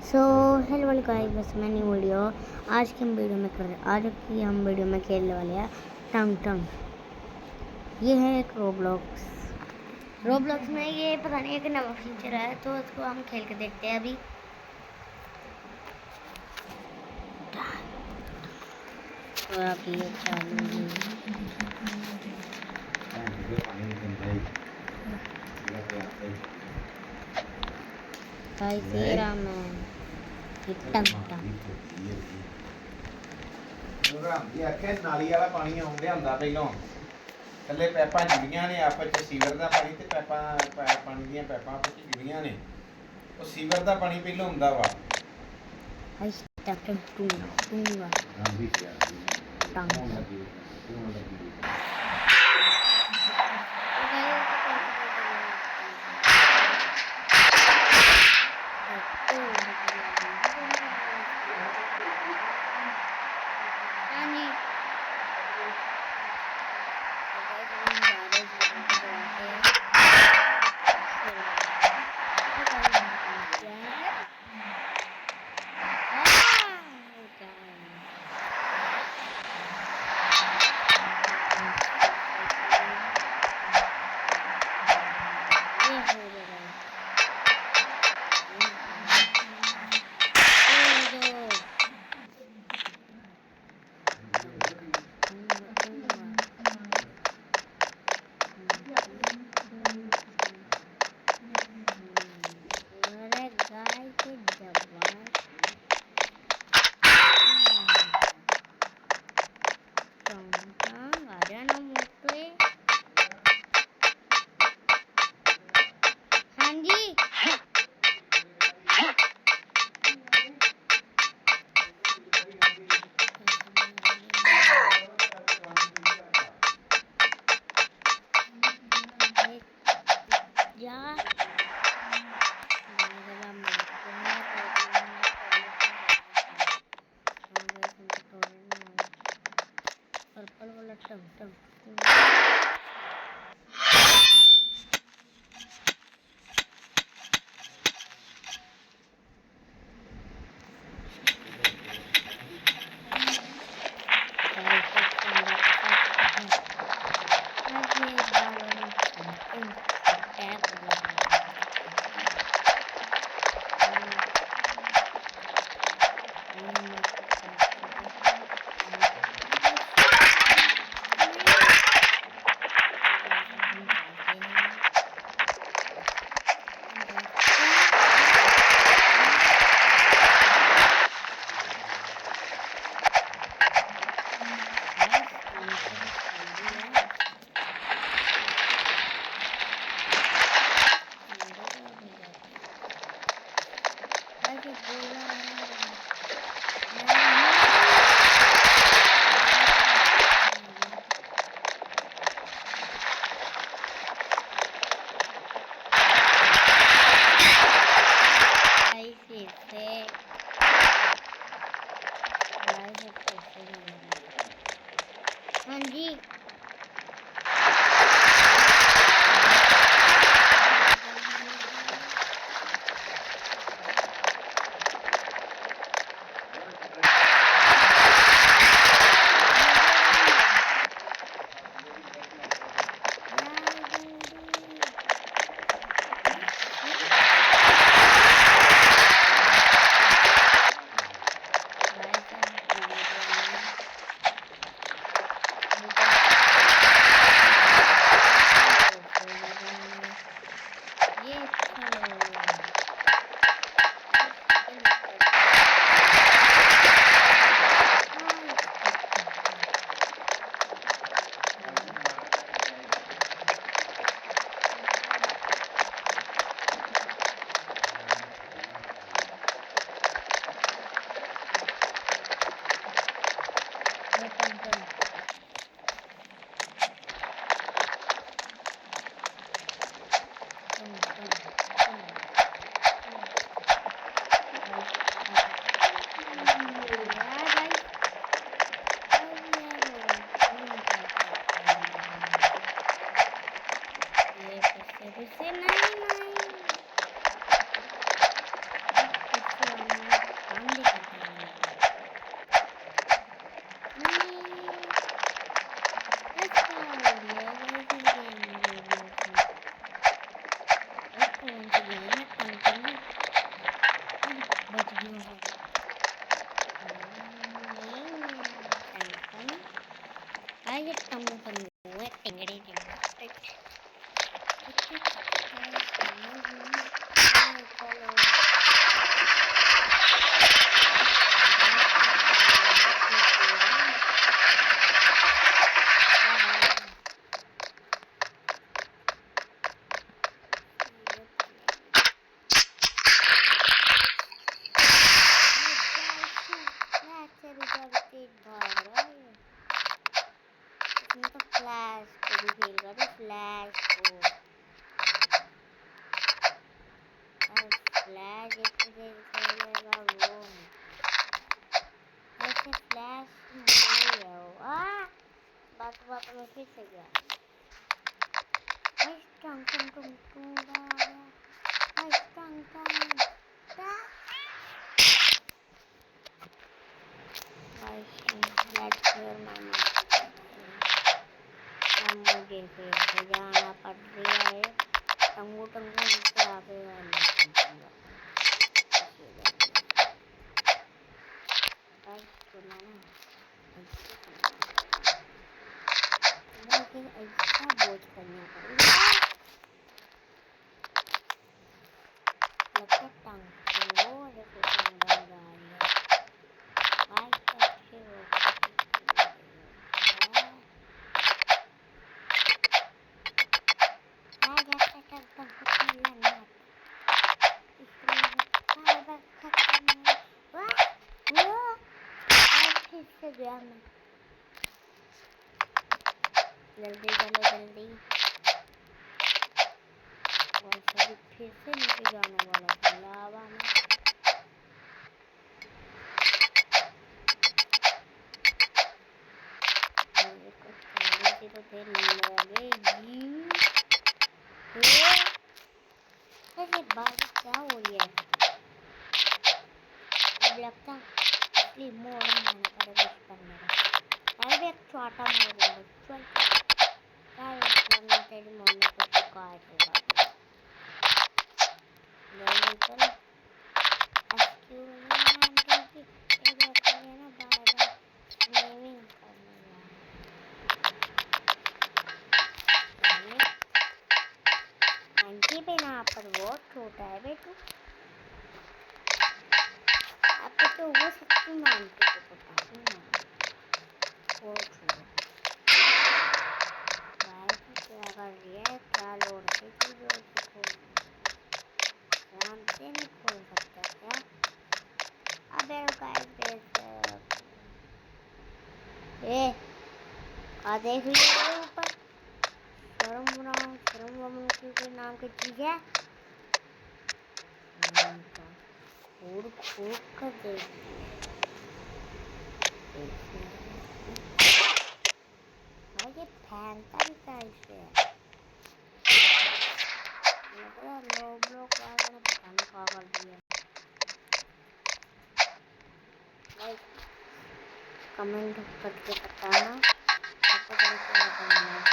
So hello वाले guys, बस मैं न्यू वीडियो आज की हम वीडियो में खेलने वाले हैं टंग टंग। ये है एक रोब्लॉक्स में ये पता नहीं एक नया फीचर है, तो इसको हम खेल के देखते हैं अभी। और अभी ये चालू गाइस, ये रहा मैं टंग टंग। ये आखे नाली वाला पानी आउंदे ਹੁੰਦਾ ਪਹਿਲਾਂ ਥੱਲੇ ਪੈਪਾਂ ਜੁੜੀਆਂ ਨੇ ਆਪਸ ਵਿੱਚ ਸੀਵਰ ਦਾ ਪਾਣੀ ਤੇ ਪਾਣੀ ਦੀਆਂ ਪੈਪਾਂ ਆਪਸ ਵਿੱਚ ਜੁੜੀਆਂ ਨੇ। ਉਹ ਸੀਵਰ ਦਾ ਪਾਣੀ ਪਹਿਲਾਂ ਹੁੰਦਾ ਵਾ। Ay, टंग टंग टंग टंग। पर्पल वाला टंग टंग। हाँ जी, फिर से नहीं फ्लैश एक देगा वो ऐसे फ्लैश नहीं है वो बात में फिर से गया टंग टंग टंग टंग टंग टंग let's hear my music अब मुझे फिर से जाना पड़ रहा है टंगू टंगू नीचे आ गया लेकिन ऐसा बोझ करना पड़ेगा लगता टंग वो देखो टंग डाल रहा है भाई कैसे हो गया मैं जल्दी चलो जल्दी और सभी फिर से नीचे जाने वाला था लावा में तो फिर लगेगी ऐसे बात क्या हो रही है अब लगता असली मोड़ में आना पड़ेगा इस पर मेरा यार भी एक छोटा मोड़ है चल यार वरना तेरी मम्मी को काटेगा जल्दी चल एक्सक्यूज मी मैम क्योंकि एक बच्चे ने ना बार-बार स्विमिंग करने आंटी पे ना पर वो छोटा है बेटू अब तो वो सकती मैं आंटी को बताऊँ ना वो छोटा भाई तो क्या कर रही है क्या लोड से तू जो उसको खोल ध्यान से नहीं खोल सकता क्या अबे गाइस ए आ देख लिया ऊपर शर्म के नाम की चीज है खोल कर देख ये फैंटा भी कैसे लग रहा है लो ब्लॉक वाले ने पता नहीं क्या कर दिया कमेंट करके बताना आपको कैसे लगा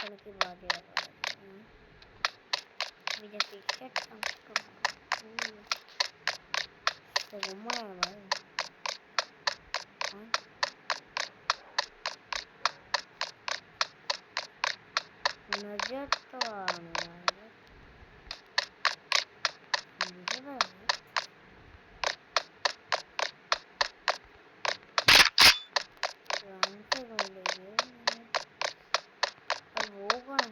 तोड़ के बाजी लगा मुझे टी-शर्ट कम से घूमना है भाई नजर तो आने वाला मुझे से रोल ले अब वो कौन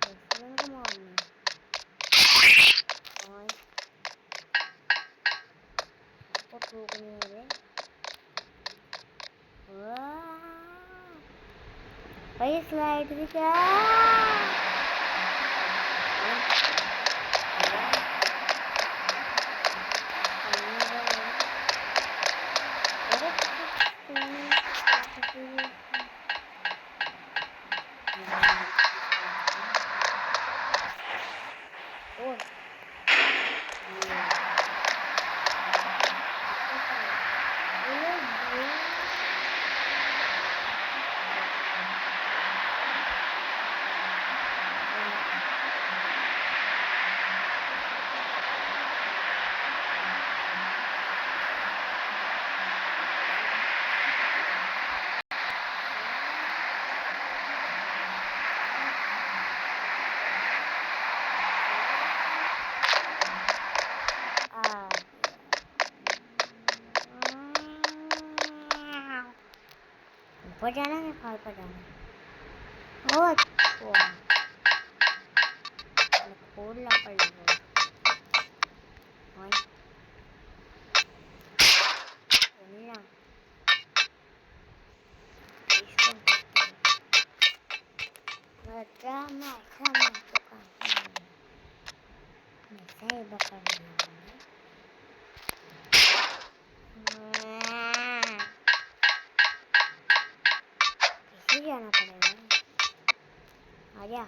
रेस्टोरेंट को मारना और को ठोकने वाले भाई स्लाइड भी क्या ऊपर जाना है कार पर जाना ओ अच्छा खोलना पड़ेगा खोलना इसको बच्चा मैं सही बकर जाना पड़ेगा आजा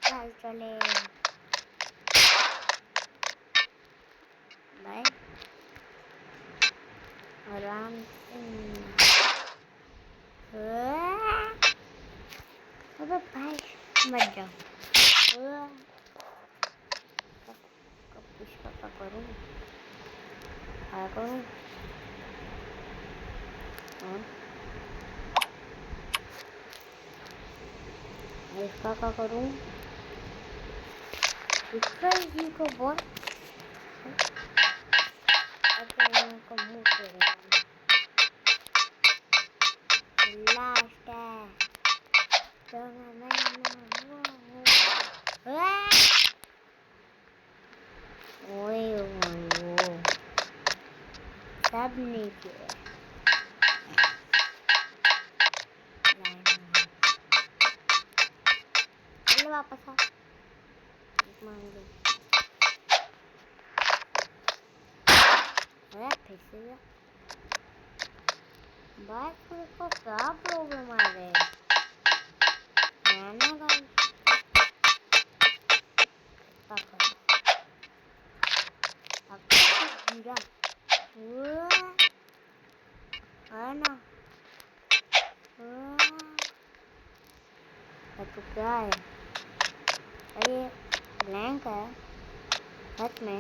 चल चले बाय आराम से अबे भाई मत जाओ कब किसका क्या करूँ क्या करूँ इसका क्या करूँ इसका ही को बहुत को मुँह पे लास्ट है तो ओए वो सब नीचे वापस आ मांगे फिर से बाइक को क्या प्रॉब्लम आ रही है ना भाई गिरा है ना तो क्या है अरे ब्लैंक है सच में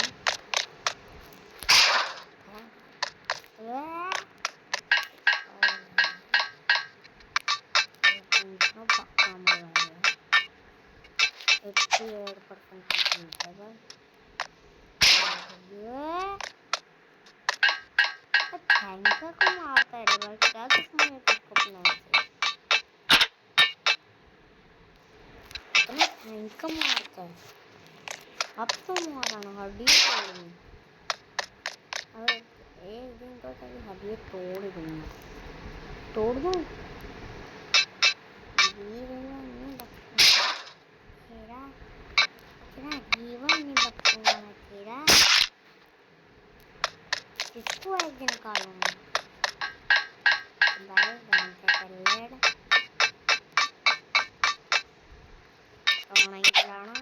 टैंकर को मारता है भाई क्या दुश्मन है तुझको प्लान से इतना टैंकर मारता है अब तो मारा ना हड्डी तोड़ और एक दिन तो तेरी हड्डी तोड़ दूंगा तोड़ दूँ जीवन नहीं बचूंगा मैं तेरा इसको एक दिन निकालूंगा बाय गान से पहले और नहीं चलाना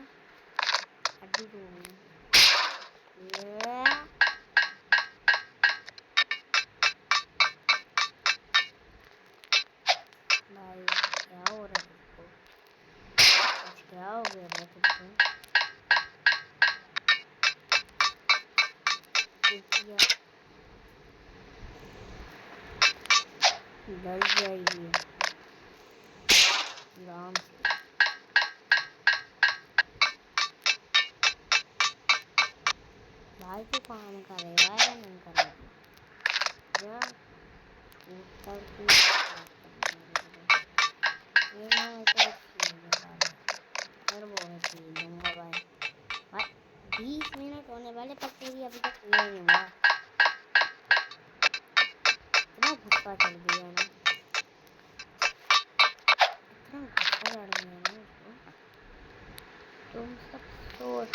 हड्डी दूंगी भाई डल जाएगी आराम से। भाई तो काम करेगा या नहीं करेगा? या ऊपर की ये मैं तो फिर वो है चीज दूंगा भाई। भाई 20 मिनट होने वाले पर तेरी अभी तक ये नहीं हुआ। इतना गुस्सा चढ़ गया ना, इतना गुस्सा चढ़ गया ना उसको। तुम सब सोच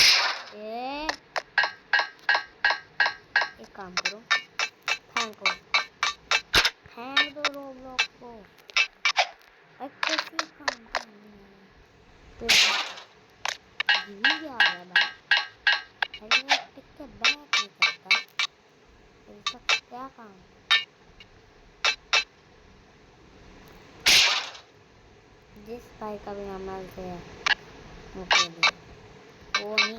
एक काम करो, फेंको, फेंक दो रोब्लॉक्स को। कैसे काम करनी है तो जीवी क्या आ गया भाई? अरे टिक के बैठ नहीं सकता, इसका क्या काम? जिस भाई का भी अमल से है मुझे दे वो नहीं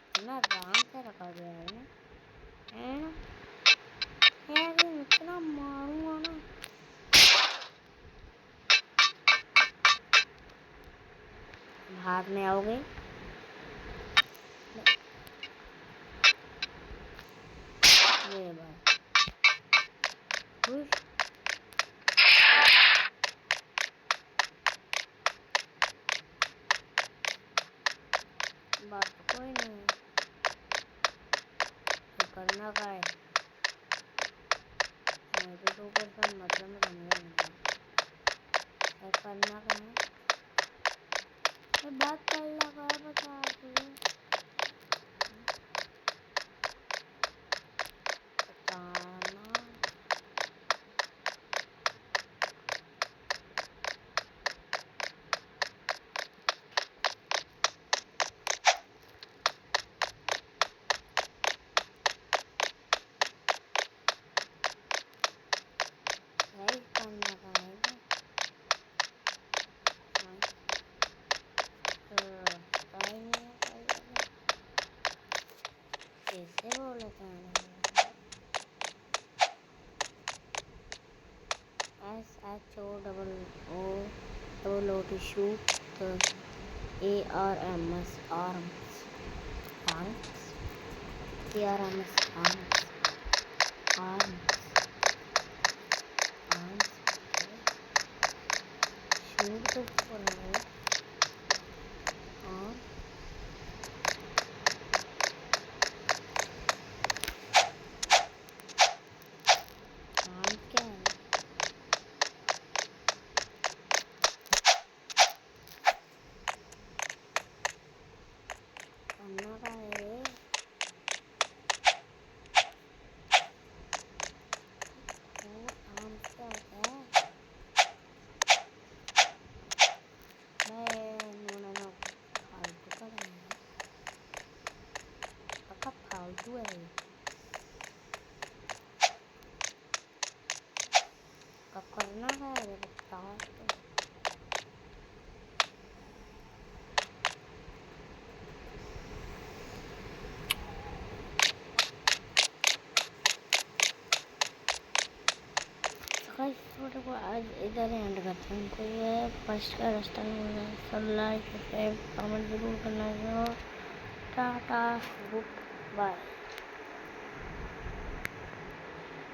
इतना आराम से रखा गया है ना। इतना मारूंगा ना। भागने आओगे? ये बात खुश बात तो कोई नहीं तो करना का है। मुझे तो ऊपर मतलब में समझा नहीं करना का है। तो बात कर लगा बता तुझे बताना। यही करना का है कैसे बोले SHOOT shoot ARMS arms arms ARMS arms arms arms shoot तो बोल रहे हैं और क्या है करना का है। वो आर्म्स क्या होता है? फालतू का पक्का फालतू है ये। कब करना है बताओ तो। फोटो को आज इधर ही एंड करते हैं। तो ये फर्स्ट का रास्ता नहीं हो रहा है। सब लाइक कमेंट जरूर करना। Tata good bye.